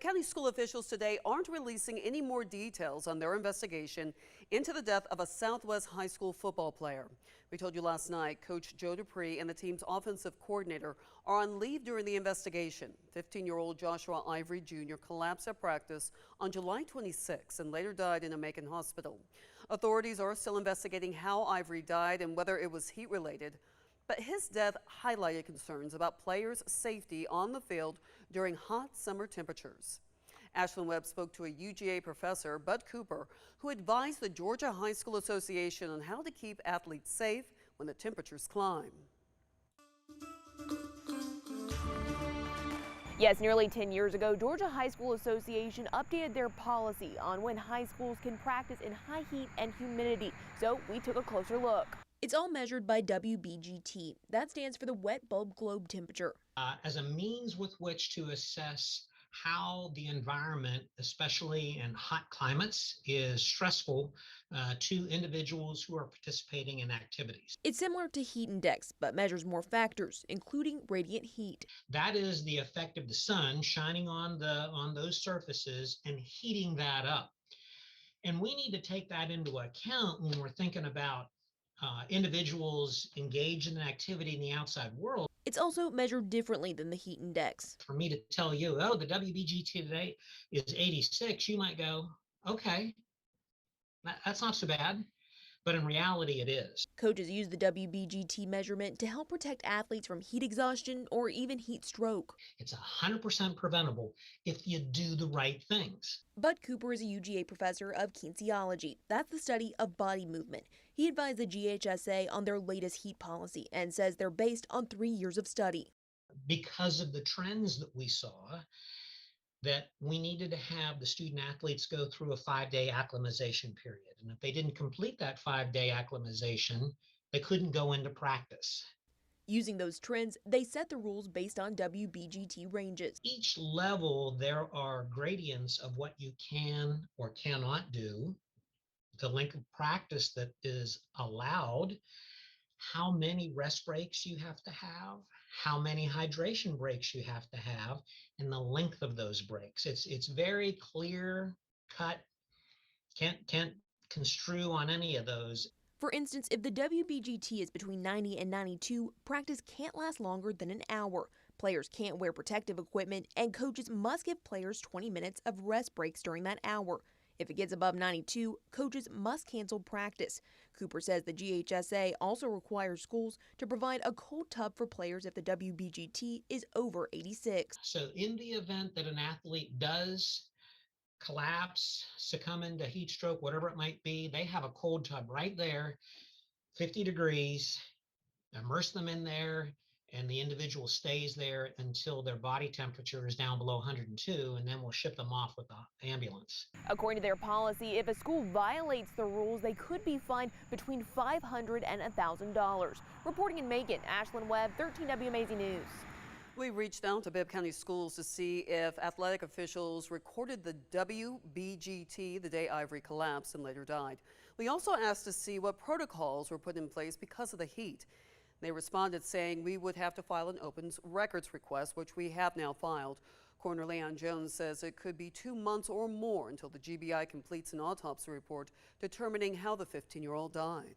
County school officials today aren't releasing any more details on their investigation into the death of a Southwest High School football player. We told you last night Coach Joe Dupree and the team's offensive coordinator are on leave during the investigation. 15-year-old Joshua Ivory Jr. collapsed at practice on July 26 and later died in a Macon hospital. Authorities are still investigating how Ivory died and whether it was heat-related. But his death highlighted concerns about players' safety on the field during hot summer temperatures. Ashlyn Webb spoke to a UGA professor, Bud Cooper, who advised the Georgia High School Association on how to keep athletes safe when the temperatures climb. Yes, nearly 10 years ago, Georgia High School Association updated their policy on when high schools can practice in high heat and humidity. So we took a closer look. It's all measured by WBGT. That stands for the wet bulb globe temperature. As a means with which to assess how the environment, especially in hot climates, is stressful to individuals who are participating in activities. It's similar to heat index, but measures more factors, including radiant heat. That is the effect of the sun shining on those surfaces and heating that up. And we need to take that into account when we're thinking about individuals engaged in an activity in the outside world. It's also measured differently than the heat index. For me to tell you, oh, the WBGT today is 86, you might go, okay, that's not so bad. But in reality, it is. Coaches use the WBGT measurement to help protect athletes from heat exhaustion or even heat stroke. It's 100% preventable if you do the right things. Bud Cooper is a UGA professor of kinesiology. That's the study of body movement. He advised the GHSA on their latest heat policy and says they're based on 3 years of study. Because of the trends that we saw, that we needed to have the student athletes go through a 5-day acclimatization period. And if they didn't complete that 5-day acclimatization, they couldn't go into practice. Using those trends, they set the rules based on WBGT ranges. Each level, there are gradients of what you can or cannot do, the length of practice that is allowed, how many rest breaks you have to have, how many hydration breaks you have to have, and the length of those breaks. It's very clear cut. Can't construe on any of those. For instance, if the WBGT is between 90 and 92, practice can't last longer than an hour. Players can't wear protective equipment, and coaches must give players 20 minutes of rest breaks during that hour. If it gets above 92, coaches must cancel practice. Cooper says the GHSA also requires schools to provide a cold tub for players if the WBGT is over 86. So in the event that an athlete does collapse, succumb into heat stroke, whatever it might be, they have a cold tub right there, 50 degrees, immerse them in there, and the individual stays there until their body temperature is down below 102, and then we'll ship them off with the ambulance. According to their policy, if a school violates the rules, they could be fined between $500 and $1,000. Reporting in Macon, Ashlyn Webb, 13 WMAZ News. We reached out to Bibb County Schools to see if athletic officials recorded the WBGT the day Ivory collapsed and later died. We also asked to see what protocols were put in place because of the heat. They responded saying we would have to file an open records request, which we have now filed. Coroner Leon Jones says it could be 2 months or more until the GBI completes an autopsy report determining how the 15-year-old died.